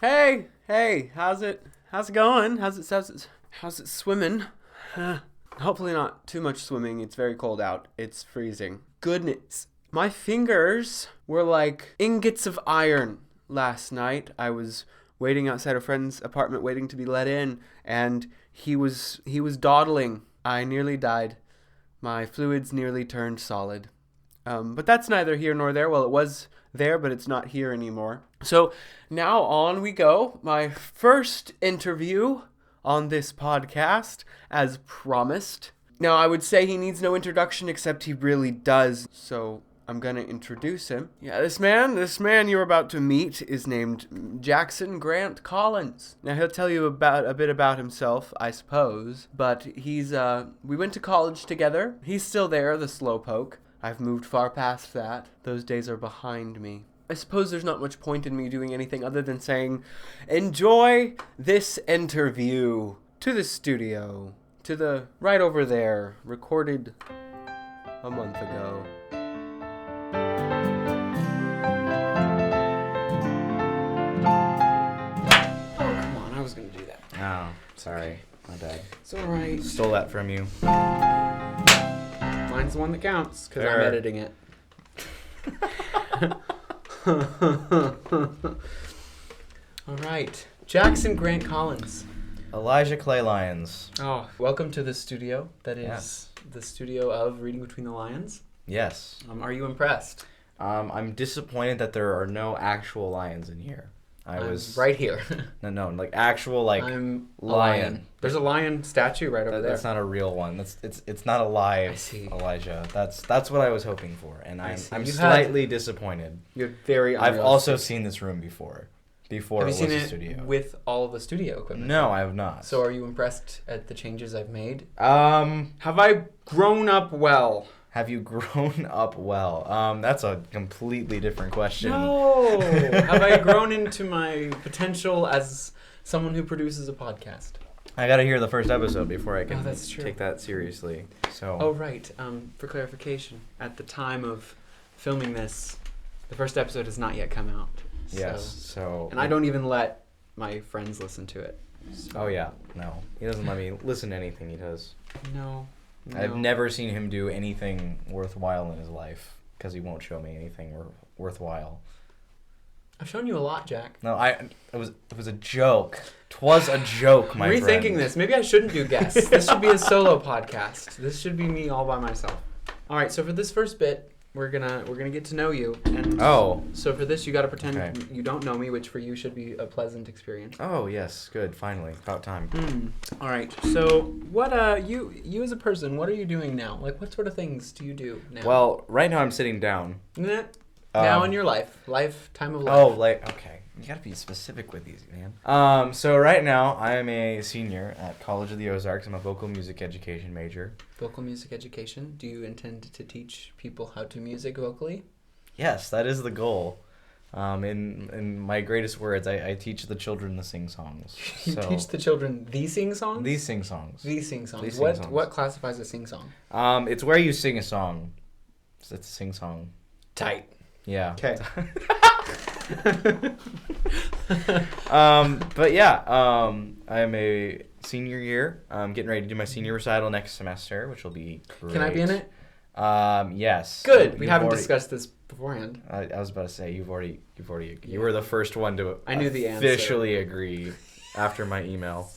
Hey, how's it going? How's it swimming? Hopefully not too much swimming. It's very cold out. It's freezing. Goodness. My fingers were like ingots of iron last night. I was waiting outside a friend's apartment waiting to be let in, and he was dawdling. I nearly died. My fluids nearly turned solid. But that's neither here nor there. Well, it was there, but it's not here anymore. So now on we go. My first interview on this podcast, as promised. Now, I would say he needs no introduction, except he really does. So I'm going to introduce him. Yeah, this man you're about to meet is named Jackson Grant Collins. Now, he'll tell you a bit about himself, I suppose. But we went to college together. He's still there, the slowpoke. I've moved far past that. Those days are behind me. I suppose there's not much point in me doing anything other than saying, enjoy this interview to the studio, to the right over there, recorded a month ago. Oh, come on, I was going to do that. Oh, sorry. My bad. It's alright. Stole that from you. Mine's the one that counts, because I'm editing it. All right. Jackson Grant Collins. Elijah Clay Lyons. Oh, welcome to the studio. That is the studio of Reading Between the Lions. Yes. Are you impressed? I'm disappointed that there are no actual lions in here. I'm right here. No, like actual I'm lion. There's a lion statue right over there. That's not a real one. It's not alive. I see. Elijah. That's what I was hoping for, and I'm slightly disappointed. You're very. I've also seen this room before. Have it you was seen a it studio. with all of the studio equipment? No, I have not. So are you impressed at the changes I've made? Have I grown up well? Have you grown up well? That's a completely different question. No. Have I grown into my potential as someone who produces a podcast? I gotta hear the first episode before I can that's true. take that seriously. So. Oh, right. For clarification, at the time of filming this, the first episode has not yet come out. Yes. So. And I don't even let my friends listen to it. So. Oh yeah. No, he doesn't let me listen to anything he does. No. I've never seen him do anything worthwhile in his life because he won't show me anything worthwhile. I've shown you a lot, Jack. No, it was a joke. 'Twas a joke, my friend. Rethinking this. Maybe I shouldn't do guests. This should be a solo podcast. This should be me all by myself. All right. So for this first bit, we're gonna get to know you. And so for this, you got to pretend you don't know me, which for you should be a pleasant experience. Oh yes, good. Finally, about time. All right. So what you as a person, what are you doing now? Like, what sort of things do you do now? Well, right now I'm sitting down. Now in your lifetime of life. Oh, okay. You gotta be specific with these, man. So right now I am a senior at College of the Ozarks. I'm a vocal music education major. Vocal music education. Do you intend to teach people how to music vocally? Yes, that is the goal. In my greatest words, I teach the children to sing songs. You teach the children the sing songs? These sing songs. These sing songs. These sing songs. What classifies a sing song? It's where you sing a song. It's a sing song. Tight. Yeah. Okay. But yeah, I'm a senior year. I'm getting ready to do my senior recital next semester, which will be great. Can I be in it? Yes. Good. We haven't discussed this beforehand. I was about to say you were the first one to I knew the answer. Officially agree after my email.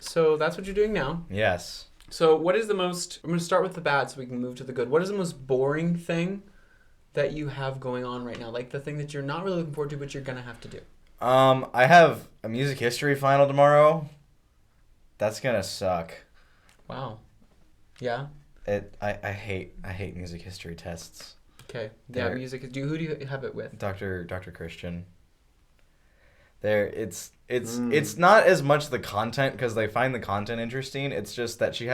So that's what you're doing now. Yes. So what is I'm going to start with the bad so we can move to the good. What is the most boring thing that you have going on right now? Like the thing that you're not really looking forward to, but you're going to have to do. I have a music history final tomorrow. That's going to suck. Wow. Yeah? I hate music history tests. Okay. Yeah, music. Who do you have it with? Dr. Christian. It's not as much the content because they find the content interesting. It's just that she's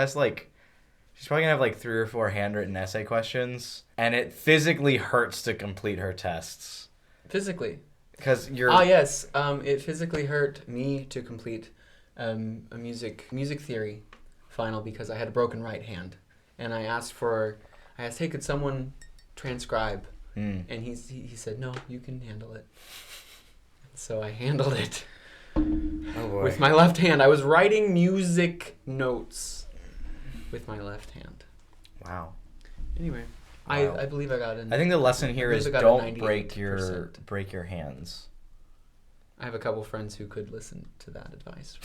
probably gonna have like 3 or 4 handwritten essay questions, and it physically hurts to complete her tests. Physically. Because you're. Yes. It physically hurt me to complete a music theory final because I had a broken right hand, and I asked, hey, could someone transcribe? And he said, no, you can handle it. So I handled it. boy. With my left hand. I was writing music notes with my left hand. Wow. Anyway, Wow. I believe I got an... I think the lesson here is don't break 98%. break your hands. I have a couple friends who could listen to that advice.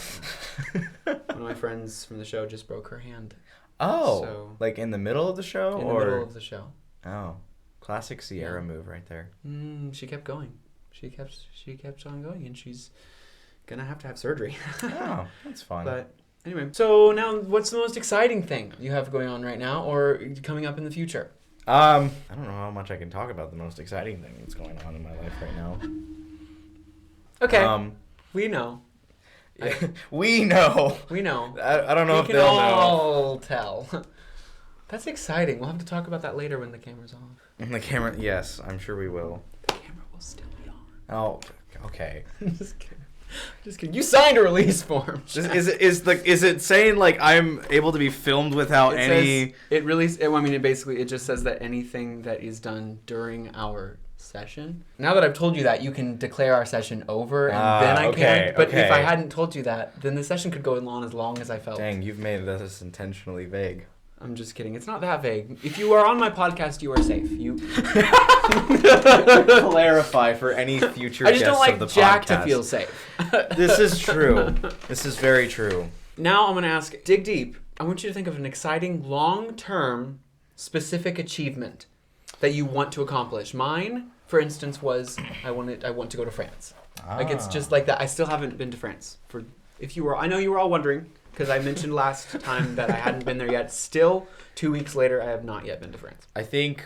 One of my friends from the show just broke her hand. Oh, So- like in the middle of the show? In or... the middle of the show. Oh, classic Sierra move right there. She kept going. She kept on going, and she's gonna have to have surgery. Oh, that's fun. But anyway, so now what's the most exciting thing you have going on right now or coming up in the future? I don't know how much I can talk about the most exciting thing that's going on in my life right now. Okay, we know. We know. We know. I don't know We if they'll can know. all tell. That's exciting. We'll have to talk about that later when the camera's off. And the camera, yes, I'm sure we will. The camera will still be on. Oh, okay. Just kidding. Just kidding. You signed a release form. Is it saying like I'm able to be filmed without any? It just says that anything that is done during our session. Now that I've told you that, you can declare our session over, and then I can. But if I hadn't told you that, then the session could go on as long as I felt. Dang, you've made this intentionally vague. I'm just kidding. It's not that vague. If you are on my podcast, you are safe. You clarify for any future. I just don't guests of like the Jack podcast. to feel safe. This is true. This is very true. Now I'm going to ask, dig deep. I want you to think of an exciting, long-term, specific achievement that you want to accomplish. Mine, for instance, was I want to go to France. Like it's just like that. I still haven't been to France. I know you were all wondering because I mentioned last time that I hadn't been there yet. Still, 2 weeks later, I have not yet been to France. I think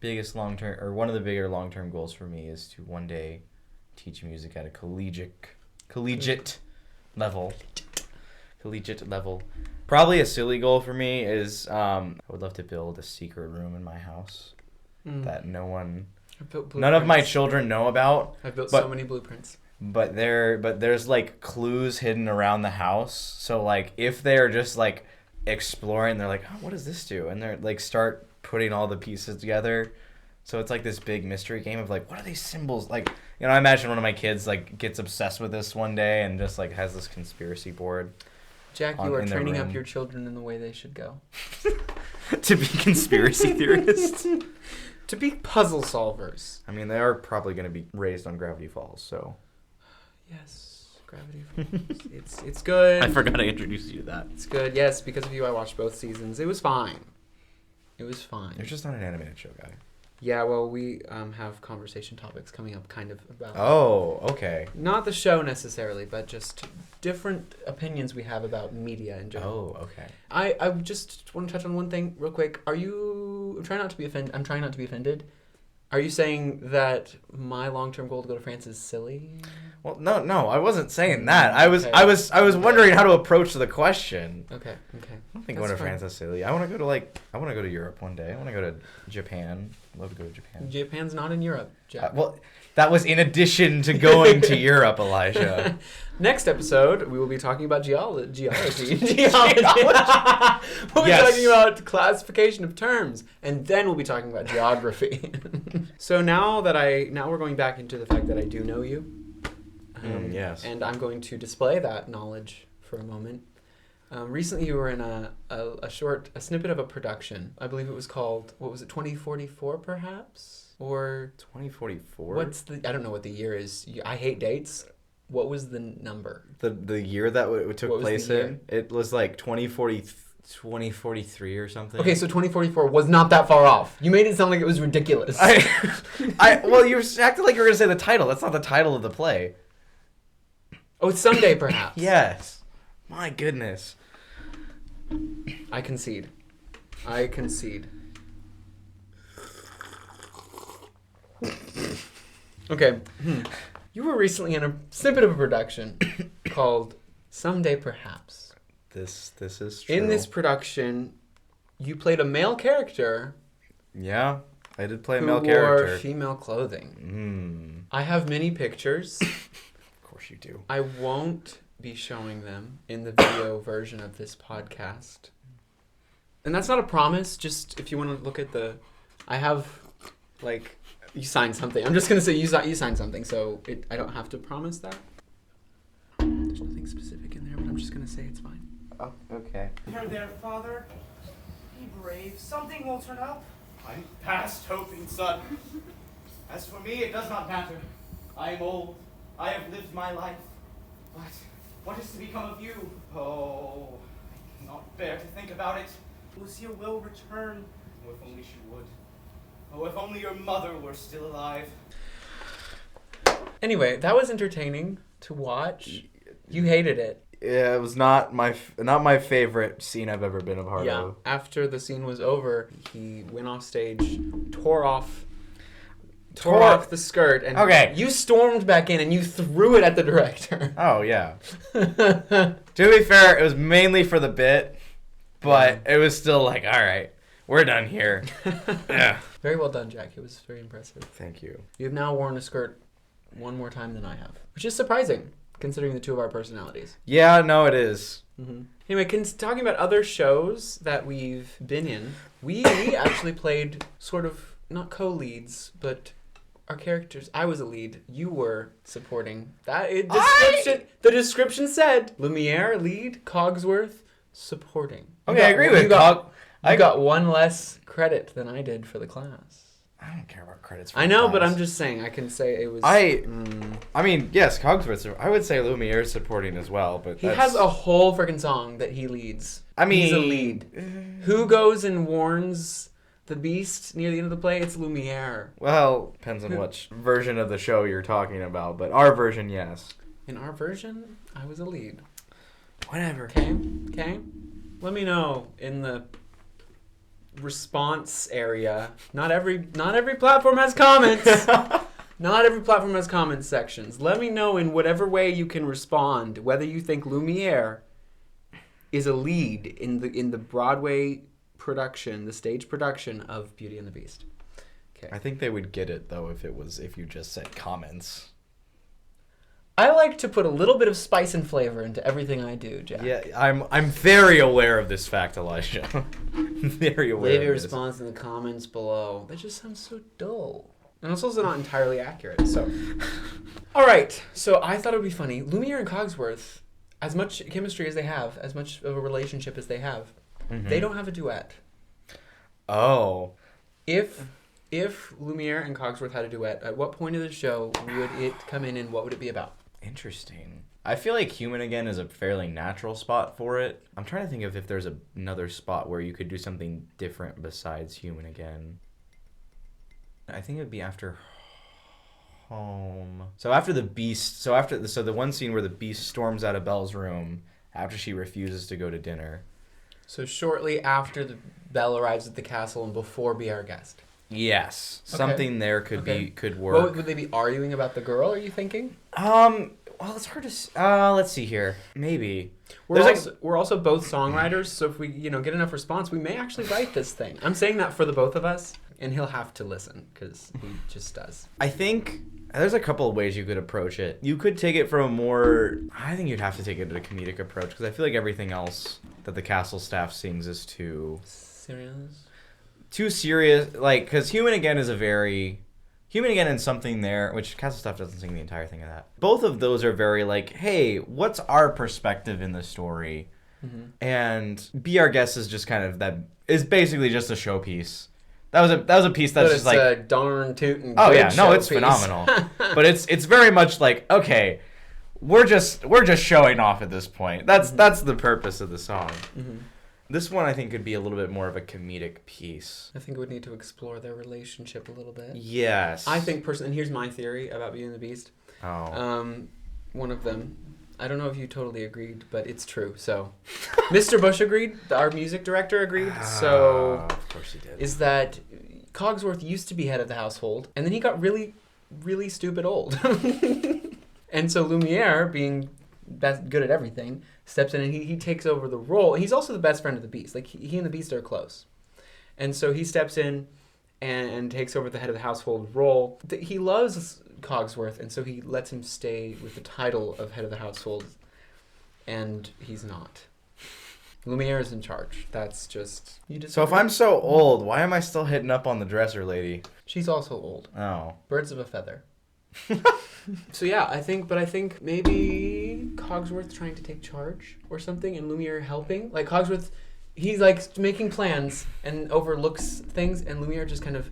biggest long-term, or one of the bigger long-term goals for me is to one day teach music at a collegiate level. Collegiate level. Probably a silly goal for me is I would love to build a secret room in my house that none of my children know about. I've built so many blueprints. But there's like clues hidden around the house. So like if they're just like exploring, they're like, oh, what does this do? And they're like start putting all the pieces together. So it's like this big mystery game of like, what are these symbols? Like, you know, I imagine one of my kids like gets obsessed with this one day and just like has this conspiracy board. Jack, you are training up your children in the way they should go. To be conspiracy theorists. To be puzzle solvers. I mean, they are probably going to be raised on Gravity Falls, so. Yes, Gravity Falls. It's good. I forgot to introduce you to that. It's good. Yes, because of you, I watched both seasons. It was fine. You're just not an animated show guy. Yeah, well, we have conversation topics coming up kind of about... Oh, okay. Not the show necessarily, but just different opinions we have about media in general. Oh, okay. I just want to touch on one thing real quick. I'm trying not to be offended. Are you saying that my long-term goal to go to France is silly? Well, no, I wasn't saying that. I was wondering how to approach the question. Okay. I don't think going to France is silly. I want to go to Europe one day. I want to go to Japan. I'd love to go to Japan. Japan's not in Europe, Jack. Well, that was in addition to going to Europe, Elijah. Next episode, we will be talking about geology. We'll be talking about classification of terms, and then we'll be talking about geography. So now we're going back into the fact that I do know you. Yes. And I'm going to display that knowledge for a moment. Recently, you were in a snippet of a production. I believe it was called, 2044 perhaps? Or 2044? I don't know what the year is. I hate dates. What was the number? The year that it took place in? It was like 2043 or something. Okay, so 2044 was not that far off. You made it sound like it was ridiculous. Well, you acted like you were going to say the title. That's not the title of the play. Oh, it's Someday perhaps. Yes. My goodness. I concede. Okay. You were recently in a snippet of a production called Someday Perhaps. This is true. In this production, you played a male character. Yeah, I did play a who male character. wore female clothing. I have many pictures. Of course you do. I won't be showing them in the video version of this podcast. And that's not a promise, just if you want to look at I have, like, you signed something. I'm just going to say you signed something, so I don't have to promise that. There's nothing specific in there, but I'm just gonna say it's fine. Oh, okay. Here there, father. Be brave. Something will turn up. I'm past hoping, son. As for me, it does not matter. I am old. I have lived my life. But what is to become of you? Oh, I cannot bear to think about it. Lucia will return. Oh, if only she would. Oh, if only your mother were still alive. Anyway, that was entertaining to watch. You hated it. Yeah, it was not my favorite scene I've ever been a part of. After the scene was over, he went off stage, tore off the skirt, and you stormed back in and you threw it at the director. Oh, yeah. To be fair, it was mainly for the bit, but it was still like, all right, we're done here. Yeah. Very well done, Jack. It was very impressive. Thank you. You've now worn a skirt one more time than I have, which is surprising, considering the two of our personalities. Yeah, no, it is. Mm-hmm. Anyway, talking about other shows that we've been in, we actually played sort of, not co-leads, but our characters. I was a lead. You were supporting. The description said Lumiere, lead, Cogsworth, supporting. Okay, I agree with you. I got one less credit than I did for the class. I don't care about credits for I know, class. but I'm just saying, I can say it was... I mean, yes, Cogsworth, I would say Lumiere's supporting as well, but he has a whole freaking song that he leads. I mean... He's a lead. Who goes and warns the beast near the end of the play? It's Lumiere. Well, depends on which version of the show you're talking about, but our version, yes. In our version, I was a lead. Whatever. Okay? Let me know in the response area. Not every platform has comments. Not every platform has comments sections. Let me know in whatever way you can respond whether you think Lumiere is a lead in the Broadway production, the stage production of Beauty and the Beast. Okay. I think they would get it though if you just said comments. I like to put a little bit of spice and flavor into everything I do, Jack. Yeah, I'm very aware of this fact, Elijah. Very aware. Leave your response in the comments below. That just sounds so dull. And it's also not entirely accurate. So, all right. So I thought it would be funny. Lumiere and Cogsworth, as much chemistry as they have, as much of a relationship as they have, they don't have a duet. Oh. If Lumiere and Cogsworth had a duet, at what point of the show would it come in and what would it be about? Interesting. I feel like Human Again is a fairly natural spot for it. I'm trying to think of if there's another spot where you could do something different besides Human Again. I think it would be after Home. So after the Beast, so the one scene where the Beast storms out of Belle's room after she refuses to go to dinner. So shortly after the Belle arrives at the castle and before Be Our Guest. Yes, something there could work. What would they be arguing about the girl? Are you thinking? Well, it's hard to. Let's see here. Maybe we're also both songwriters, so if we get enough response, we may actually write this thing. I'm saying that for the both of us, and he'll have to listen because he just does. I think there's a couple of ways you could approach it. You could take it from a more. I think you'd have to take it to a comedic approach because I feel like everything else that the castle staff sings is too serious, like, because Human Again and Something There, which Castle Stuff doesn't sing the entire thing of that. Both of those are very like, hey, what's our perspective in the story? Mm-hmm. And Be Our Guest is just kind of is basically just a showpiece. That was a piece that's just like a darn tootin'. Oh yeah, no, it's phenomenal. But it's very much like, okay, we're just showing off at this point. That's the purpose of the song. Mm-hmm. This one, I think, could be a little bit more of a comedic piece. I think we would need to explore their relationship a little bit. Yes. I think personally, and here's my theory about Beauty and the Beast. Oh. One of them. I don't know if you totally agreed, but it's true. So, Mr. Bush agreed. Our music director agreed. So, of course he did. Is that Cogsworth used to be head of the household, and then he got really, really stupid old. And so Lumiere, being good at everything, steps in and he takes over the role. He's also the best friend of the Beast. Like, he and the Beast are close. And so he steps in and takes over the head of the household role. He loves Cogsworth, and so he lets him stay with the title of head of the household, and he's not. Lumiere is in charge. That's just... So if I'm so old, why am I still hitting up on the dresser lady? She's also old. Oh. Birds of a feather. So yeah, I think maybe Cogsworth trying to take charge or something and Lumiere helping? Like Cogsworth, he's like making plans and overlooks things, and Lumiere just kind of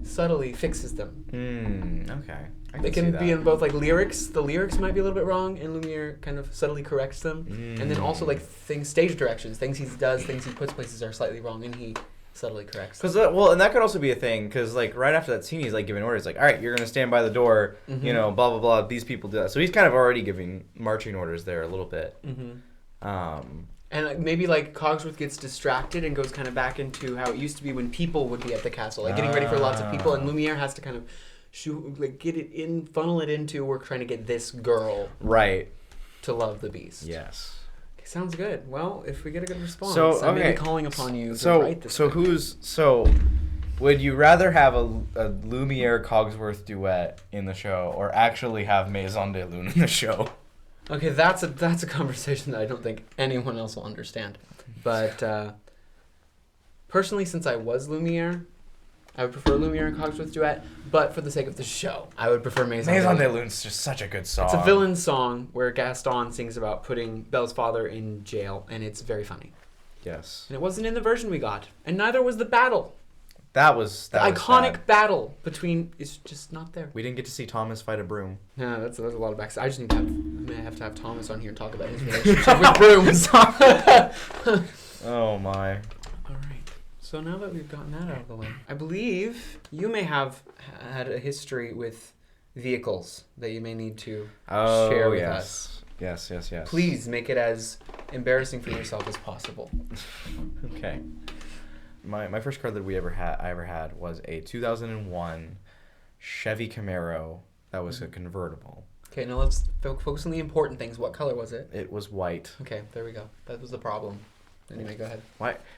subtly fixes them. Okay. They can be in both like lyrics. The lyrics might be a little bit wrong, and Lumiere kind of subtly corrects them. And then also like stage directions, things he does, things he puts places are slightly wrong, and he subtly corrects them. Well, and that could also be a thing, because like right after that scene, he's like giving orders, like, all right, you're gonna stand by the door, you know, blah blah blah. These people do that, so he's kind of already giving marching orders there a little bit. And maybe like Cogsworth gets distracted and goes kind of back into how it used to be when people would be at the castle, like getting ready for lots of people, and Lumiere has to kind of funnel it into, we're trying to get this girl to love the beast. Yes. Okay, sounds good. Well, if we get a good response, so, I may be calling upon you to write this. So would you rather have a Lumiere Cogsworth duet in the show, or actually have Maison de Lune in the show? Okay, that's a conversation that I don't think anyone else will understand. But personally, since I was Lumiere, I would prefer Lumiere and Cogsworth duet. But for the sake of the show, I would prefer Maison de Lune's just such a good song. It's a villain song where Gaston sings about putting Belle's father in jail, and it's very funny. Yes. And it wasn't in the version we got, and neither was the battle. That was iconic sad. battle between is just not there. We didn't get to see Thomas fight a broom. Yeah, that's a lot of backstory. I may have to have Thomas on here and talk about his relationship with brooms. Oh my. All right. So now that we've gotten that out of the way, I believe you may have had a history with vehicles that you may need to share with us. Yes. Please make it as embarrassing for yourself as possible. Okay. My first car that I ever had was a 2001 Chevy Camaro that was a convertible. Okay, now let's focus on the important things. What color was it? It was white. Okay, there we go. That was the problem. Anyway, go ahead.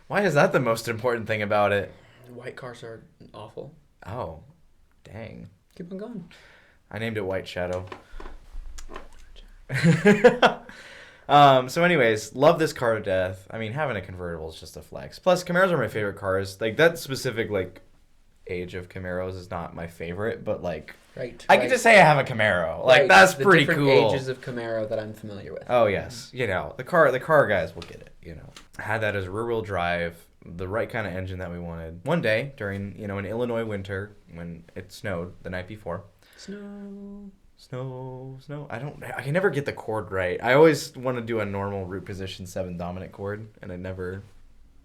Why is that the most important thing about it? White cars are awful. Oh, dang. Keep on going. I named it White Shadow. So anyways, love this car to death. I mean, having a convertible is just a flex. Plus, Camaros are my favorite cars. Like, that specific, like, age of Camaros is not my favorite, but, like, I get to say I have a Camaro. Like, that's pretty cool. The different ages of Camaro that I'm familiar with. Oh, yes. You know, the car guys will get it, you know. I had that as rear-wheel drive, the right kind of engine that we wanted. One day, during, you know, an Illinois winter, when it snowed the night before. Snow. I can never get the chord right. I always want to do a normal root position 7 dominant chord, and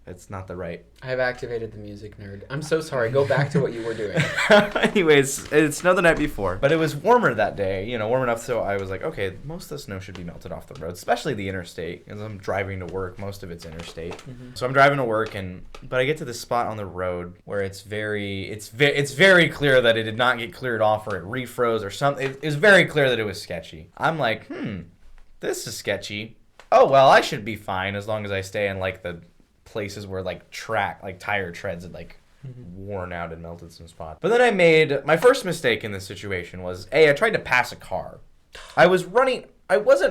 it's not the right. I have activated the music nerd. I'm so sorry. Go back to what you were doing. Anyways, it snowed the night before, but it was warmer that day, you know, warm enough so I was like, okay, most of the snow should be melted off the road, especially the interstate, because I'm driving to work. Most of it's interstate. Mm-hmm. So I'm driving to work, but I get to this spot on the road where it's very clear that it did not get cleared off, or it refroze or something. It was very clear that it was sketchy. I'm like, this is sketchy. Oh, well, I should be fine as long as I stay in, like, the places where, like, tire treads had, like, worn out and melted some spots. But then I made my first mistake in this situation was, I tried to pass a car. I wasn't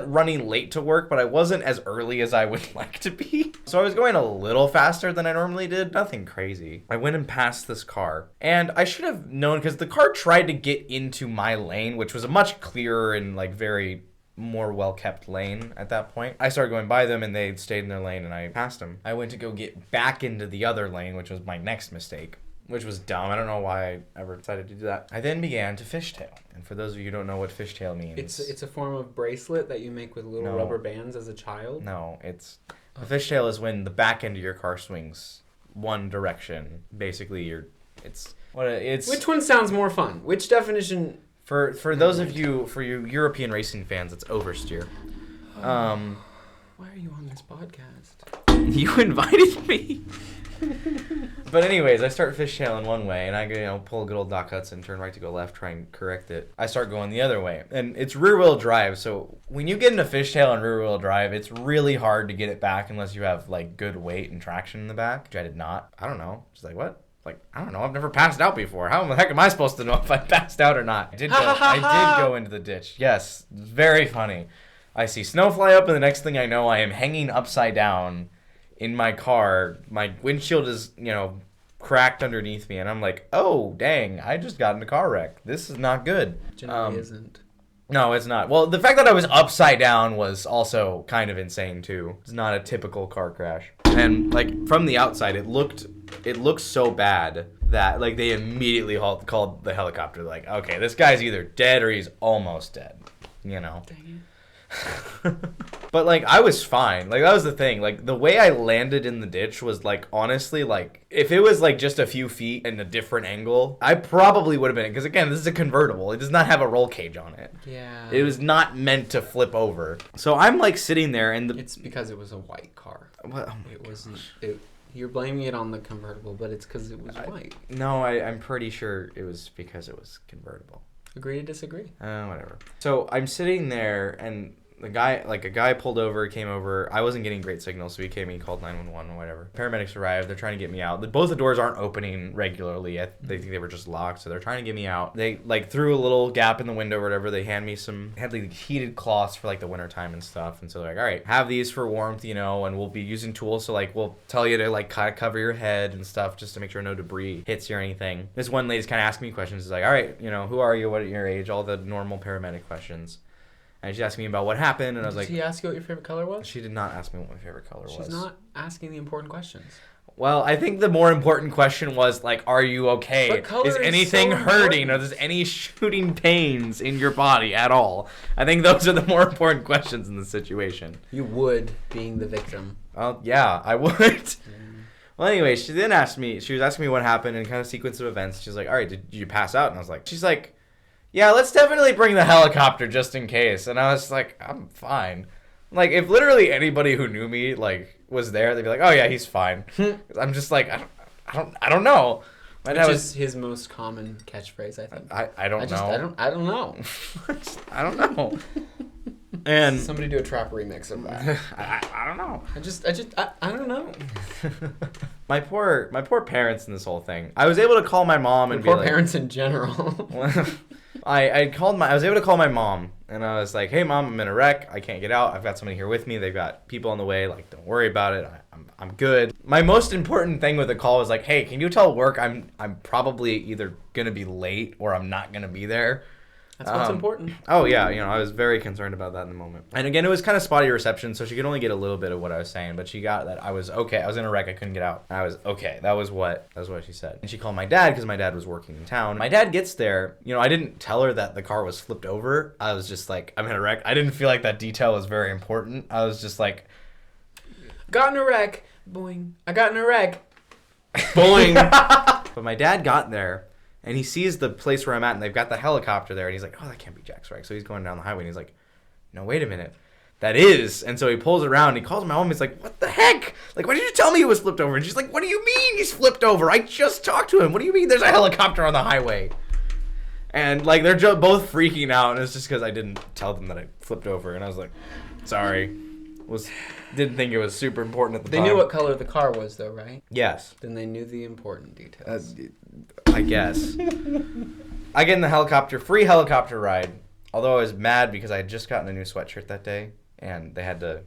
running late to work, but I wasn't as early as I would like to be. So I was going a little faster than I normally did. Nothing crazy. I went and passed this car, and I should have known, because the car tried to get into my lane, which was a much clearer and, like, very more well-kept lane at that point. I started going by them, and they stayed in their lane, and I passed them. I went to go get back into the other lane, which was my next mistake, which was dumb. I don't know why I ever decided to do that. I then began to fishtail. And for those of you who don't know what fishtail means... It's a form of bracelet that you make with little rubber bands as a child? No, a fishtail is when the back end of your car swings one direction. Basically, Which one sounds more fun? Which definition... For those of you, for you European racing fans, it's oversteer. Why are you on this podcast? You invited me. But anyways, I start fishtailing one way, and I pull good old Doc Hudson, turn right to go left, try and correct it. I start going the other way, and it's rear-wheel drive, so when you get into fishtail on rear-wheel drive, it's really hard to get it back unless you have, like, good weight and traction in the back, which I did not. I don't know. Just like, what? Like, I don't know. I've never passed out before. How the heck am I supposed to know if I passed out or not? I did go into the ditch. Yes, very funny. I see snow fly up, and the next thing I know, I am hanging upside down in my car. My windshield is, cracked underneath me, and I'm like, oh, dang, I just got in a car wreck. This is not good. Generally isn't. No, it's not. Well, the fact that I was upside down was also kind of insane too. It's not a typical car crash. And like from the outside, it looked so bad that like they immediately called the helicopter. Like, okay, this guy's either dead or he's almost dead. You know. Dang it. But like I was fine. Like that was the thing. Like the way I landed in the ditch was like honestly like if it was like just a few feet in a different angle, I probably would have been, because again, this is a convertible. It does not have a roll cage on it. Yeah. It was not meant to flip over. So I'm like sitting there and It's because it was a white car. What? Oh it wasn't. You're blaming it on the convertible, but it's because it was white. No, I'm pretty sure it was because it was convertible. Agree to disagree. Whatever. So I'm sitting there and a guy pulled over, came over. I wasn't getting great signal, so he came and called 911 or whatever. Paramedics arrived. They're trying to get me out. Both the doors aren't opening regularly. They think they were just locked, so they're trying to get me out. They like threw a little gap in the window or whatever. They had like heated cloths for like the winter time and stuff. And so they're like, all right, have these for warmth, you know, and we'll be using tools. So like we'll tell you to like kind of cover your head and stuff just to make sure no debris hits you or anything. This one lady's kind of asking me questions. She's like, all right, you know, who are you? What are your age? All the normal paramedic questions. And she asked me about what happened, and I was like... Did she ask you what your favorite color was? She did not ask me what my favorite color was. She's not asking the important questions. Well, I think the more important question was, like, are you okay? But color is anything so hurting, important. or there's any shooting pains in your body at all? I think those are the more important questions in the situation. You would, being the victim. Well, yeah, I would. Well, anyway, she then asked me... She was asking me what happened and kind of sequence of events. She's like, all right, did you pass out? And I was like... She's like... Yeah, let's definitely bring the helicopter just in case. And I was like, I'm fine. Like, if literally anybody who knew me, like, was there, they'd be like, oh, yeah, he's fine. I'm just like, I don't know. Which is his most common catchphrase, I think. I don't know. I don't know. I don't know. And somebody do a trap remix of that. I don't know. I don't know. My poor parents in this whole thing. I was able to call my mom and be like... Poor parents in general. I was able to call my mom, and I was like, hey mom, I'm in a wreck, I can't get out, I've got somebody here with me, they've got people on the way, like, don't worry about it, I'm good. My most important thing with the call was like, hey, can you tell work I'm probably either gonna be late or I'm not gonna be there. That's what's important. Oh yeah, you know, I was very concerned about that in the moment. And again, it was kind of spotty reception, so she could only get a little bit of what I was saying, but she got that I was okay. I was in a wreck, I couldn't get out. I was okay. That was what she said. And she called my dad because my dad was working in town. My dad gets there, you know, I didn't tell her that the car was flipped over. I was just like, I'm in a wreck. I didn't feel like that detail was very important. I was just like, got in a wreck. Boing. I got in a wreck. Boing. But my dad got there. And he sees the place where I'm at, and they've got the helicopter there, and he's like, oh, that can't be Jack's wreck. So he's going down the highway, and he's like, no, wait a minute. That is. And so he pulls around, and he calls my mom, and he's like, what the heck? Like, why did you tell me he was flipped over? And she's like, what do you mean he's flipped over? I just talked to him. What do you mean there's a helicopter on the highway? And, like, they're both freaking out, and it's just because I didn't tell them that I flipped over. And I was like, sorry. Didn't think it was super important at the time. They knew what color the car was, though, right? Yes. Then they knew the important details. I guess. I get in the helicopter, free helicopter ride. Although I was mad because I had just gotten a new sweatshirt that day, and they had to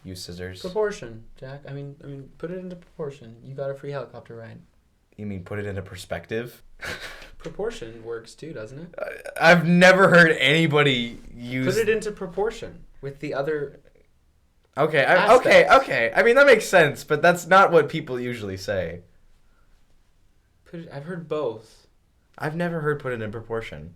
use scissors. Proportion, Jack. I mean, put it into proportion. You got a free helicopter ride. You mean put it into perspective? Proportion works too, doesn't it? I've never heard anybody use... Put it into proportion with the other... Okay. I mean, that makes sense, but that's not what people usually say. I've heard both. I've never heard put it in proportion.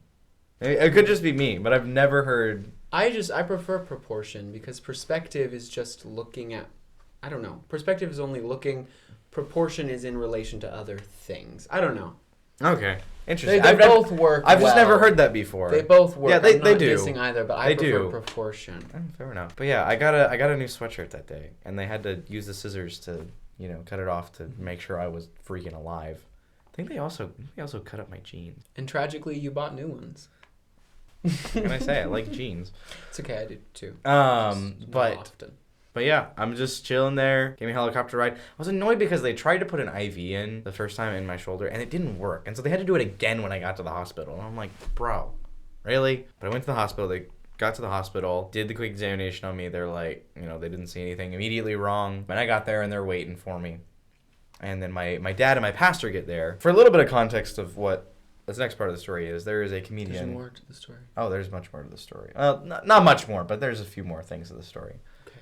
It could just be me, but I've never heard... I prefer proportion because perspective is just looking at... I don't know. Perspective is only looking... Proportion is in relation to other things. I don't know. Okay. Interesting. They both work I've just never heard that before. They both work. Yeah, they I'm not do. dissing either, but I prefer proportion. Fair enough. But yeah, I got a new sweatshirt that day, and they had to use the scissors to, you know, cut it off to make sure I was freaking alive. I think they also cut up my jeans. And tragically, you bought new ones. What can I say? I like jeans. It's okay, I do too. But often. But yeah, I'm just chilling there. Gave me a helicopter ride. I was annoyed because they tried to put an IV in the first time in my shoulder, and it didn't work. And so they had to do it again when I got to the hospital. And I'm like, bro, really? But I went to the hospital. They got to the hospital, did the quick examination on me. They're like, you know, they didn't see anything immediately wrong. But I got there, and they're waiting for me. And then my dad and my pastor get there. For a little bit of context of what This next part of the story is there is a There's comedian. more to the story. Oh, there's much more to the story. Not much more, but there's a few more things to the story. Okay.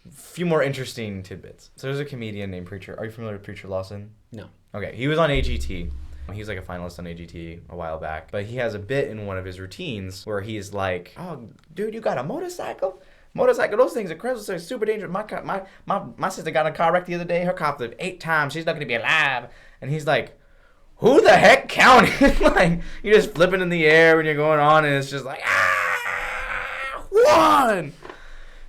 A few more interesting tidbits. So there's a comedian named Preacher. Are you familiar with Preacher Lawson? No. Okay, he was on AGT. He was like a finalist on AGT a while back. But he has a bit in one of his routines where he's like, "Oh, dude, you got a motorcycle? Motorcycle, those things are crazy. They're super dangerous. My sister got in a car wreck the other day. Her car flipped 8 times. She's not going to be alive." And he's like, who the heck counted? Like, you're just flipping in the air when you're going on, and it's just like, 1!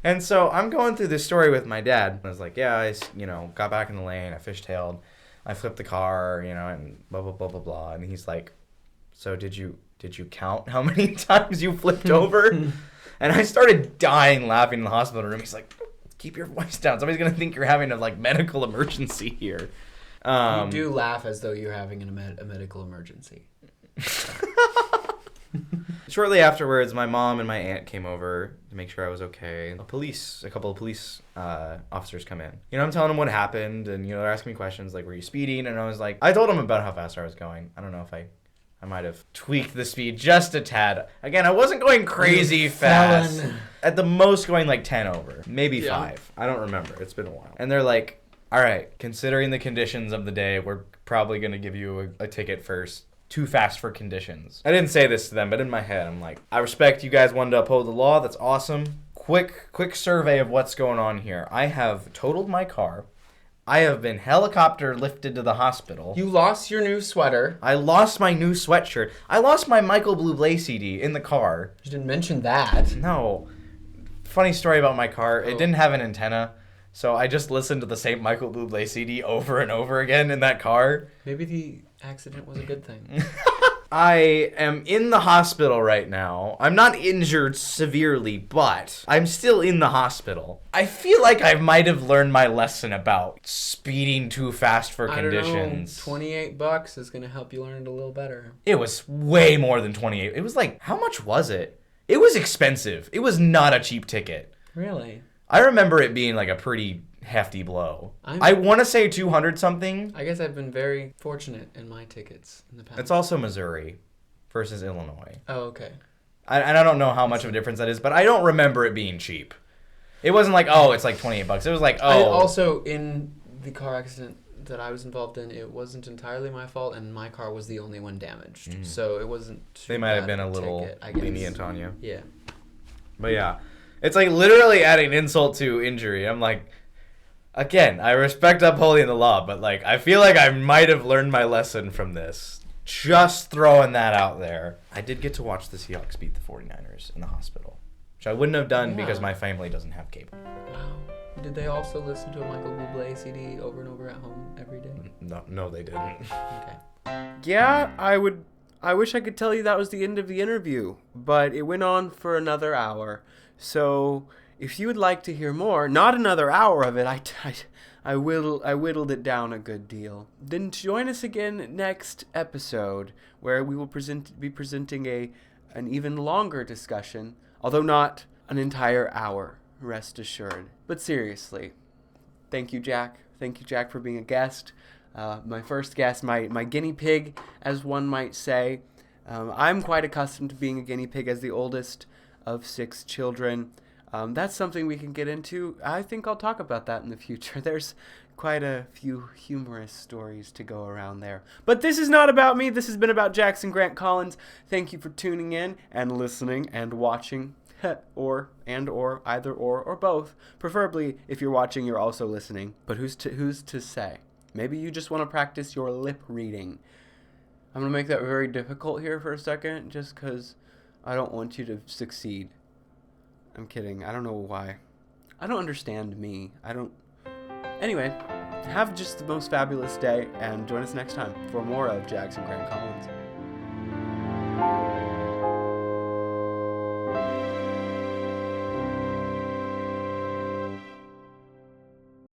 And so I'm going through this story with my dad. I was like, yeah, I got back in the lane. I fishtaileded. I flipped the car, and blah, blah, blah, blah, blah. And he's like, so did you count how many times you flipped over? And I started dying laughing in the hospital room. He's like, keep your voice down. Somebody's going to think you're having a medical emergency here. You do laugh as though you're having a medical emergency. Shortly afterwards, my mom and my aunt came over to make sure I was okay. A couple of police officers come in. I'm telling them what happened, and they're asking me questions like, "Were you speeding?" And I was like, I told them about how fast I was going. I don't know if I might have tweaked the speed just a tad. Again, I wasn't going crazy fast. At the most, going 10 over, maybe 5. I don't remember. It's been a while. And they're like, all right, considering the conditions of the day, we're probably going to give you a ticket first. Too fast for conditions. I didn't say this to them, but in my head, I'm like, I respect you guys wanting to uphold the law. That's awesome. Quick survey of what's going on here. I have totaled my car. I have been helicopter lifted to the hospital. You lost your new sweater. I lost my new sweatshirt. I lost my Michael Buble CD in the car. You didn't mention that. No. Funny story about my car. It didn't have an antenna. So I just listened to the same Michael Buble CD over and over again in that car. Maybe the accident was a good thing. I am in the hospital right now. I'm not injured severely, but I'm still in the hospital. I feel like I might have learned my lesson about speeding too fast for conditions. I don't know. $28 is going to help you learn it a little better. It was way more than 28. It was how much was it? It was expensive. It was not a cheap ticket. Really? I remember it being a pretty hefty blow. I want to say 200 something. I guess I've been very fortunate in my tickets in the past. It's also Missouri versus Illinois. Oh, okay. And I don't know how much of a difference that is, but I don't remember it being cheap. It wasn't it's $28. It was Also, in the car accident that I was involved in, it wasn't entirely my fault, and my car was the only one damaged. So it wasn't too They might have bad been a little ticket, I guess. lenient on you. Yeah. But yeah. It's literally adding insult to injury. I'm again, I respect upholding the law, but I feel like I might have learned my lesson from this. Just throwing that out there. I did get to watch the Seahawks beat the 49ers in the hospital, which I wouldn't have done because my family doesn't have cable. Wow. Did they also listen to a Michael Buble CD over and over at home every day? No, they didn't. Okay. Yeah, I wish I could tell you that was the end of the interview, but it went on for another hour. So if you would like to hear more, not another hour of it, I whittled it down a good deal. Then join us again next episode, where we will be presenting an even longer discussion, although not an entire hour, rest assured. But seriously, thank you, Jack. Thank you, Jack, for being a guest. My first guest, my guinea pig, as one might say. I'm quite accustomed to being a guinea pig as the oldest of 6 children. That's something we can get into. I think I'll talk about that in the future. There's quite a few humorous stories to go around there. But this is not about me. This has been about Jackson Grant Collins. Thank you for tuning in and listening and watching, or either or both. Preferably, if you're watching, you're also listening. But who's to say? Maybe you just want to practice your lip reading. I'm going to make that very difficult here for a second, just because I don't want you to succeed. I'm kidding. I don't know why. I don't understand me. Anyway, have just the most fabulous day, and join us next time for more of Jackson Grant Collins.